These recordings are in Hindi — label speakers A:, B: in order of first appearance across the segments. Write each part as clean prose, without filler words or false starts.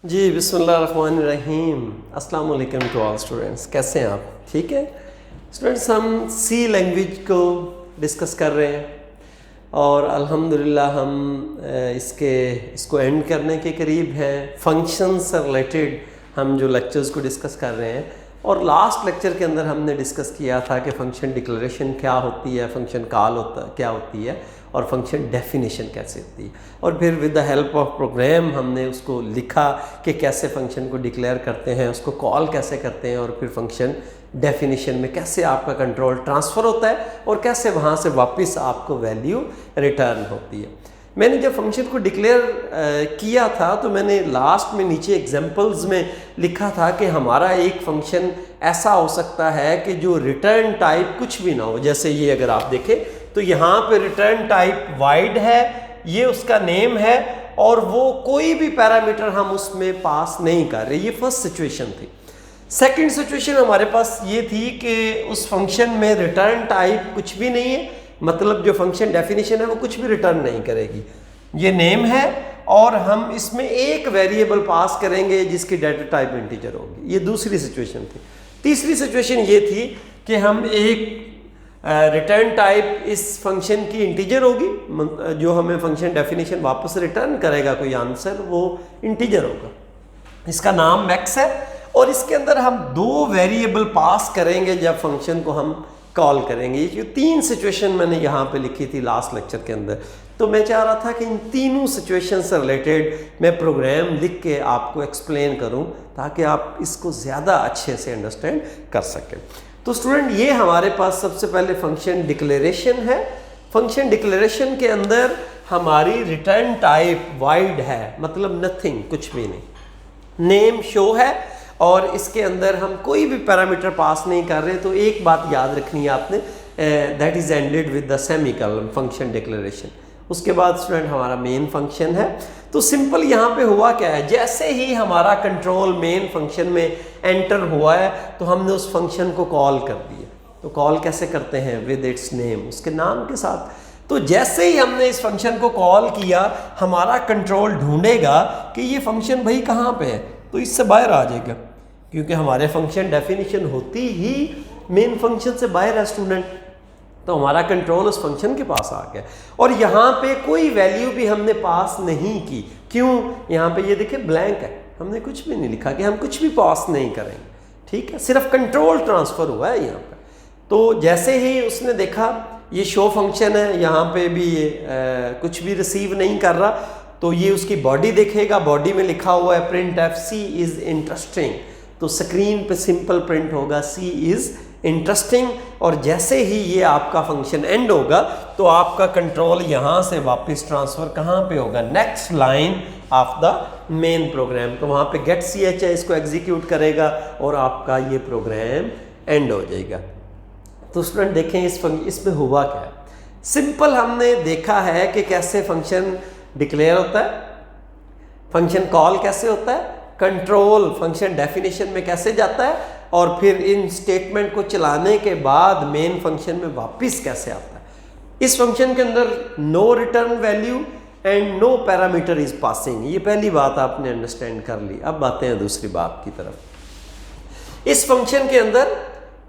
A: जी बिस्मिल्लाहिर्रहमानिर्रहीम। अस्सलाम वालेकुम टू ऑल स्टूडेंट्स। कैसे हैं आप? ठीक है स्टूडेंट्स, हम सी लैंग्वेज को डिस्कस कर रहे हैं और अल्हम्दुलिल्लाह हम इसको एंड करने के करीब हैं। फंक्शन से रिलेटेड हम जो लेक्चर्स को डिस्कस कर रहे हैं और लास्ट लेक्चर के अंदर हमने डिस्कस किया था कि फ़ंक्शन डिक्लेरेशन क्या होती है, फंक्शन कॉल क्या होती है और फंक्शन डेफिनेशन कैसे होती है। और फिर with the help of program हमने उसको लिखा कि कैसे फंक्शन को डिक्लेयर करते हैं, उसको कॉल कैसे करते हैं और फिर फंक्शन डेफिनेशन में कैसे आपका कंट्रोल ट्रांसफ़र होता है और कैसे वहाँ से वापस आपको वैल्यू रिटर्न होती है। मैंने जब फंक्शन को डिक्लेयर किया था तो मैंने लास्ट में नीचे एग्जांपल्स में लिखा था कि हमारा एक फंक्शन ऐसा हो सकता है कि जो रिटर्न टाइप कुछ भी ना हो। जैसे ये अगर आप देखें तो यहाँ पे रिटर्न टाइप वाइड है, ये उसका नेम है और वो कोई भी पैरामीटर हम उसमें पास नहीं कर रहे। ये फर्स्ट सिचुएशन थी। सेकंड सिचुएशन हमारे पास ये थी कि उस फंक्शन में रिटर्न टाइप कुछ भी नहीं है, मतलब जो फंक्शन डेफिनेशन है वो कुछ भी रिटर्न नहीं करेगी। ये नेम है और हम इसमें एक वेरिएबल पास करेंगे जिसकी डाटा टाइप इंटीजर होगी। ये दूसरी सिचुएशन थी। तीसरी सिचुएशन ये थी कि हम एक रिटर्न टाइप इस फंक्शन की इंटीजर होगी, जो हमें फंक्शन डेफिनेशन वापस रिटर्न करेगा कोई आंसर, वो इंटीजर होगा। इसका नाम मैक्स है और इसके अंदर हम दो वेरिएबल पास करेंगे जब फंक्शन को हम कॉल करेंगे। ये तीन सिचुएशन मैंने यहाँ पे लिखी थी लास्ट लेक्चर के अंदर। तो मैं चाह रहा था कि इन तीनों सिचुएशन से रिलेटेड मैं प्रोग्राम लिख के आपको एक्सप्लेन करूँ ताकि आप इसको ज़्यादा अच्छे से अंडरस्टैंड कर सकें। तो स्टूडेंट, ये हमारे पास सबसे पहले फंक्शन डिक्लेरेशन है। फंक्शन डिक्लेरेशन के अंदर हमारी रिटर्न टाइप वाइड है, मतलब नथिंग, कुछ भी नहीं। नेम शो है और इसके अंदर हम कोई भी पैरामीटर पास नहीं कर रहे। तो एक बात याद रखनी है आपने, that is ended with the semicolon function declaration. उसके बाद स्टूडेंट हमारा मेन फंक्शन है। तो सिंपल यहाँ पे हुआ क्या है, जैसे ही हमारा कंट्रोल मेन फंक्शन में एंटर हुआ है तो हमने उस फंक्शन को कॉल कर दिया। तो कॉल कैसे करते हैं? विद इट्स नेम, उसके नाम के साथ। तो जैसे ही हमने इस फंक्शन को कॉल किया हमारा कंट्रोल ढूंढेगा कि ये फंक्शन भाई कहाँ पे है, तो इससे बाहर आ जाएगा, क्योंकि हमारे फंक्शन डेफिनेशन होती ही मेन फंक्शन से बाहर है स्टूडेंट। तो हमारा कंट्रोल उस फंक्शन के पास आ गया और यहाँ पे कोई वैल्यू भी हमने पास नहीं की। क्यों? यहाँ पे ये देखिए ब्लैंक है, हमने कुछ भी नहीं लिखा कि हम कुछ भी पास नहीं करेंगे। ठीक है, सिर्फ कंट्रोल ट्रांसफ़र हुआ है यहाँ पे। तो जैसे ही उसने देखा ये शो फंक्शन है, यहाँ पे भी ये कुछ भी रिसीव नहीं कर रहा, तो ये उसकी बॉडी देखेगा। बॉडी में लिखा हुआ है printf C is interesting. तो स्क्रीन पे सिंपल प्रिंट होगा सी इज़ इंटरेस्टिंग। और जैसे ही ये आपका फंक्शन एंड होगा तो आपका कंट्रोल यहाँ से वापस ट्रांसफ़र कहाँ पे होगा? Next line of the main program. तो वहाँ पे गेट सी एच है, इसको एग्जीक्यूट करेगा और आपका ये प्रोग्राम एंड हो जाएगा। तो स्टूडेंट देखें इसमें हुआ क्या है। सिंपल हमने देखा है कि कैसे फंक्शन डिक्लेयर होता है, फंक्शन कॉल कैसे होता है, कंट्रोल फंक्शन डेफिनेशन में कैसे जाता है और फिर इन स्टेटमेंट को चलाने के बाद मेन फंक्शन में वापस कैसे आता है। इस फंक्शन के अंदर no return value and no parameter is passing. ये पहली बात आपने अंडरस्टैंड कर ली। अब आते हैं दूसरी बात की तरफ। इस फंक्शन के अंदर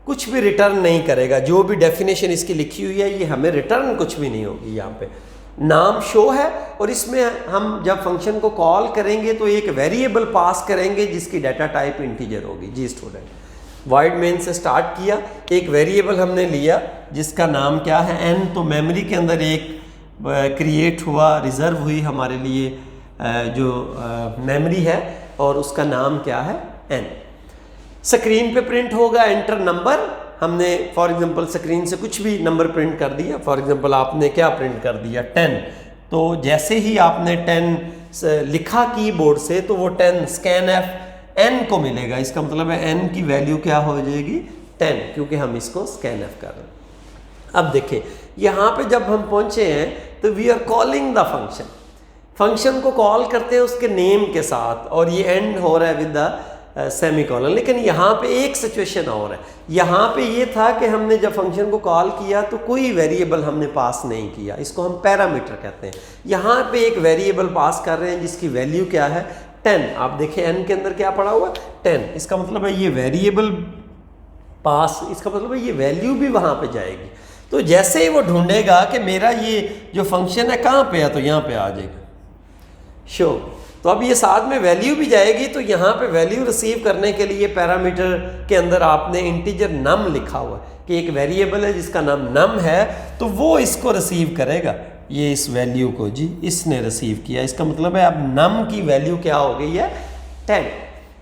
A: कुछ भी रिटर्न नहीं करेगा। जो भी डेफिनेशन इसकी लिखी हुई है ये हमें रिटर्न कुछ भी नहीं होगी। यहाँ पे नाम शो है और इसमें हम जब फंक्शन को कॉल करेंगे तो एक वेरिएबल पास करेंगे जिसकी डाटा टाइप इंटीजर होगी। जी स्टूडेंट, वाइड मेन से स्टार्ट किया, एक वेरिएबल हमने लिया जिसका नाम क्या है? एन। तो मेमोरी के अंदर एक क्रिएट हुआ, रिजर्व हुई हमारे लिए जो मेमोरी है और उसका नाम क्या है? एन। स्क्रीन पे प्रिंट होगा एंटर नंबर। हमने फॉर एग्जांपल स्क्रीन से कुछ भी नंबर प्रिंट कर दिया। फॉर एग्जांपल आपने क्या प्रिंट कर दिया? 10। तो जैसे ही आपने 10 लिखा कीबोर्ड से तो वो 10 स्कैन एफ एन को मिलेगा। इसका मतलब है एन की वैल्यू क्या हो जाएगी? 10, क्योंकि हम इसको स्कैन एफ कर रहे हैं। अब देखें यहाँ पे जब हम पहुंचे हैं तो we are calling the function. Function को कॉल करते हैं उसके नेम के साथ और ये एंड हो रहा है विद द सेमीकोलन। लेकिन यहाँ पे एक सिचुएशन और है। यहाँ पे ये था कि हमने जब फंक्शन को कॉल किया तो कोई वेरिएबल हमने पास नहीं किया, इसको हम पैरामीटर कहते हैं। यहाँ पे एक वेरिएबल पास कर रहे हैं जिसकी वैल्यू क्या है? 10, आप देखें n के अंदर क्या पड़ा हुआ 10, इसका मतलब है ये वेरिएबल पास, इसका मतलब है ये वैल्यू भी वहाँ पे जाएगी। तो जैसे ही वो ढूंढेगा कि मेरा ये जो फंक्शन है कहाँ पे है, तो यहाँ पे आ जाएगा शो। तो अब ये साथ में वैल्यू भी जाएगी, तो यहाँ पे वैल्यू रिसीव करने के लिए पैरामीटर के अंदर आपने इंटीजर नम लिखा हुआ है कि एक वेरिएबल है जिसका नाम नम है, तो वो इसको रिसीव करेगा, ये इस वैल्यू को जी इसने रिसीव किया। इसका मतलब है अब नम की वैल्यू क्या हो गई है 10।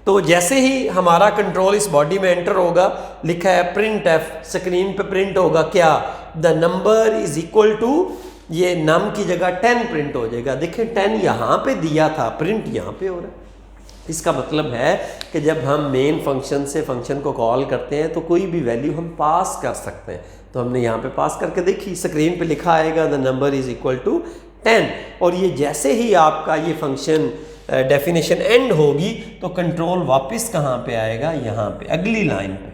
A: तो जैसे ही हमारा कंट्रोल इस बॉडी में एंटर होगा, लिखा है प्रिंट एफ, स्क्रीन पे प्रिंट होगा क्या, the number is equal to, ये नम की जगह 10 प्रिंट हो जाएगा। देखिए 10 यहाँ पे दिया था, प्रिंट यहाँ पे हो रहा है। इसका मतलब है कि जब हम मेन फंक्शन से फंक्शन को कॉल करते हैं तो कोई भी वैल्यू हम पास कर सकते हैं। तो हमने यहाँ पे पास करके देखी, स्क्रीन पे लिखा आएगा the number is equal to 10, और ये जैसे ही आपका ये फंक्शन डेफिनेशन एंड होगी तो कंट्रोल वापस कहाँ पे आएगा, यहाँ पे अगली लाइन पे,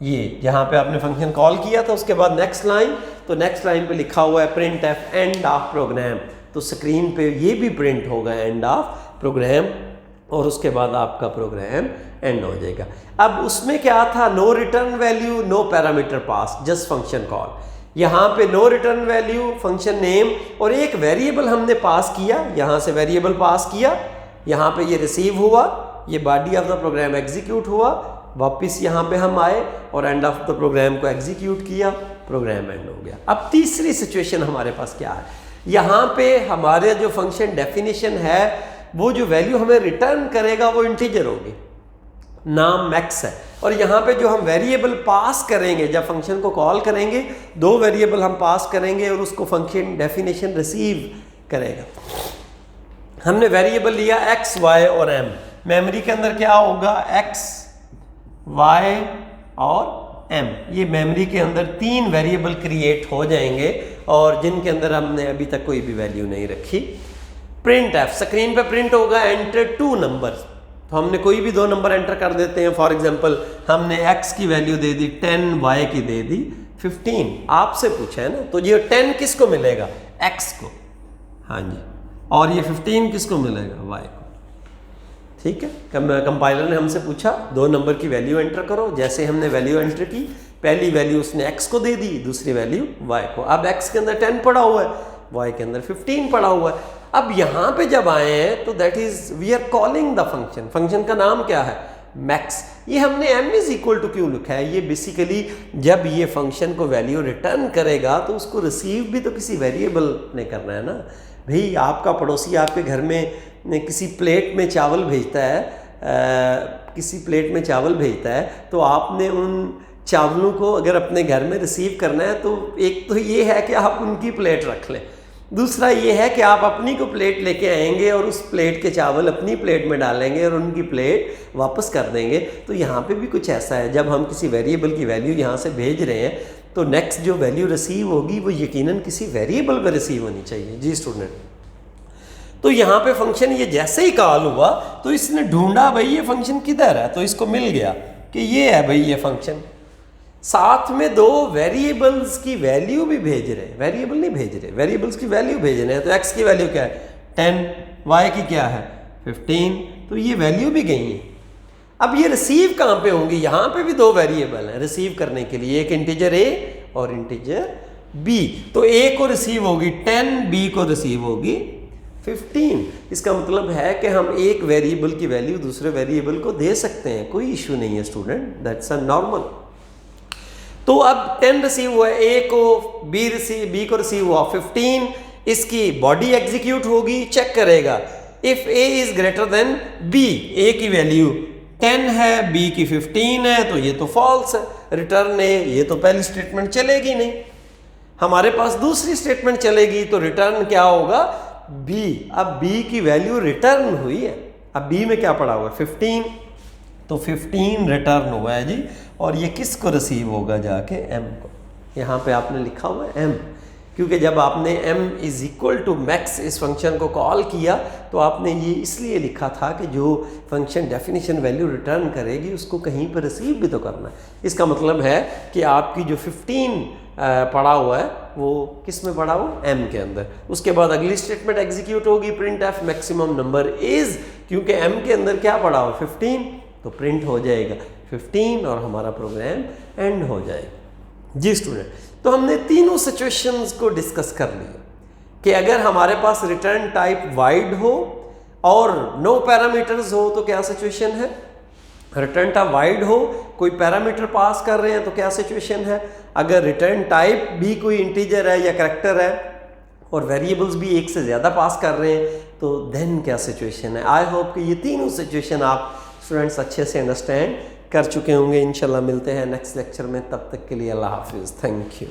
A: ये जहाँ पे आपने फंक्शन कॉल किया था उसके बाद नेक्स्ट लाइन, तो नेक्स्ट लाइन पे लिखा हुआ है printf end of program, तो स्क्रीन पे ये भी प्रिंट होगा एंड ऑफ प्रोग्राम, और उसके बाद आपका प्रोग्राम एंड हो जाएगा। अब उसमें क्या था, no return value, no parameter pass, just function call. यहाँ पे no return value, function name और एक वेरिएबल हमने पास किया, यहाँ से वेरिएबल पास किया, यहाँ पे ये रिसीव हुआ, ये body of the program execute हुआ, वापस यहाँ पे हम आए और एंड ऑफ द प्रोग्राम को एग्जीक्यूट किया, प्रोग्राम एंड हो गया। अब तीसरी सिचुएशन हमारे पास क्या है, यहाँ पे हमारे जो फंक्शन डेफिनेशन है वो जो वैल्यू हमें रिटर्न करेगा वो इंटीजर होगी, नाम मैक्स है, और यहाँ पे जो हम वेरिएबल पास करेंगे, जब फंक्शन को कॉल करेंगे दो वेरिएबल हम पास करेंगे और उसको फंक्शन डेफिनेशन रिसीव करेगा। हमने वेरिएबल लिया x, y और m, मेमोरी के अंदर क्या होगा x, y और m, ये मेमोरी के अंदर 3 वेरिएबल क्रिएट हो जाएंगे और जिनके अंदर हमने अभी तक कोई भी वैल्यू नहीं रखी। प्रिंट एफ, स्क्रीन पे प्रिंट होगा एंटर 2 नंबर, तो हमने कोई भी 2 नंबर एंटर कर देते हैं। फॉर एग्जांपल हमने x की वैल्यू दे दी 10, y की दे दी 15, आपसे पूछा है ना, तो ये 10 किसको मिलेगा, x को, हाँ जी, और ये 15 किसको मिलेगा, y को। ठीक है, कंपाइलर ने हमसे पूछा 2 नंबर की वैल्यू एंटर करो, जैसे हमने वैल्यू एंटर की, पहली वैल्यू उसने x को दे दी, दूसरी वैल्यू y को। अब x के अंदर 10 पड़ा हुआ है, y के अंदर 15 पड़ा हुआ है। अब यहाँ पे जब आए हैं तो that is we are calling the function, function का नाम क्या है, मैक्स। ये हमने m इज इक्वल टू क्यों लिखा है, ये बेसिकली जब ये फंक्शन को वैल्यू रिटर्न करेगा तो उसको रिसीव भी तो किसी वेरिएबल ने करना है ना भाई। आपका पड़ोसी आपके घर में किसी प्लेट में चावल भेजता है, किसी प्लेट में चावल भेजता है, तो आपने उन चावलों को अगर अपने घर में रिसीव करना है तो एक तो ये है कि आप उनकी प्लेट रख लें, दूसरा ये है कि आप अपनी को प्लेट लेके आएंगे और उस प्लेट के चावल अपनी प्लेट में डालेंगे और उनकी प्लेट वापस कर देंगे। तो यहाँ पे भी कुछ ऐसा है, जब हम किसी वेरिएबल की वैल्यू यहाँ से भेज रहे हैं तो नेक्स्ट जो वैल्यू रिसीव होगी वो यकीनन किसी वेरिएबल पर रिसीव होनी चाहिए। जी स्टूडेंट, तो यहाँ पे फंक्शन ये जैसे ही कॉल हुआ तो इसने ढूंढा भाई ये फंक्शन किधर है, तो इसको मिल गया कि ये है भाई ये फंक्शन। साथ में 2 वेरिएबल्स की वैल्यू भी भेज रहे हैं, वेरिएबल नहीं भेज रहे, वेरिएबल्स की वैल्यू भेज रहे हैं। तो x की वैल्यू क्या है 10, y की क्या है 15, तो ये वैल्यू भी गई है। अब ये रिसीव कहाँ पे होंगी, यहाँ पे भी 2 वेरिएबल हैं रिसीव करने के लिए, एक इंटीजर a और इंटीजर b। तो a को रिसीव होगी 10, b को रिसीव होगी 15। इसका मतलब है कि हम एक वेरिएबल की वैल्यू दूसरे वेरिएबल को दे सकते हैं, कोई इशू नहीं है स्टूडेंट, दैट्स अ नॉर्मल। तो अब 10 रिसीव हुआ है, a को b को रिसीव हुआ 15, इसकी बॉडी एग्जीक्यूट होगी, चेक करेगा if a is greater than b, a की वैल्यू 10 है, b की 15 है, तो ये तो फॉल्स है, रिटर्न है, ये तो पहली स्टेटमेंट चलेगी नहीं, हमारे पास दूसरी स्टेटमेंट चलेगी, तो रिटर्न क्या होगा b। अब b की वैल्यू रिटर्न हुई है, अब b में क्या पड़ा हुआ है 15, तो 15 रिटर्न हुआ है जी, और ये किसको रिसीव होगा जाके m को, यहाँ पे आपने लिखा हुआ है m। क्योंकि जब आपने m is equal to max इस फंक्शन को कॉल किया तो आपने ये इसलिए लिखा था कि जो फंक्शन डेफिनेशन वैल्यू रिटर्न करेगी उसको कहीं पर रिसीव भी तो करना है। इसका मतलब है कि आपकी जो 15 पड़ा हुआ है वो किस में पड़ा हुआ, m के अंदर। उसके बाद अगली स्टेटमेंट एग्जीक्यूट होगी, print F maximum number is, क्योंकि m के अंदर क्या पड़ा हुआ 15, तो प्रिंट हो जाएगा 15 और हमारा प्रोग्राम एंड हो जाएगा। जी स्टूडेंट, तो हमने तीनों सिचुएशंस को डिस्कस कर लिया कि अगर हमारे पास रिटर्न टाइप वाइड हो और नो पैरामीटर्स हो तो क्या सिचुएशन है, रिटर्न टाइप वाइड हो, कोई पैरामीटर पास कर रहे हैं तो क्या सिचुएशन है, अगर रिटर्न टाइप भी कोई इंटीजर है या कैरेक्टर है और वेरिएबल्स भी एक से ज़्यादा पास कर रहे हैं तो देन क्या सिचुएशन है। आई होप कि ये तीनों सिचुएशन आप स्टूडेंट्स अच्छे से अंडरस्टैंड कर चुके होंगे। इंशाल्लाह मिलते हैं नेक्स्ट लेक्चर में, तब तक के लिए अल्लाह हाफिज़, थैंक यू।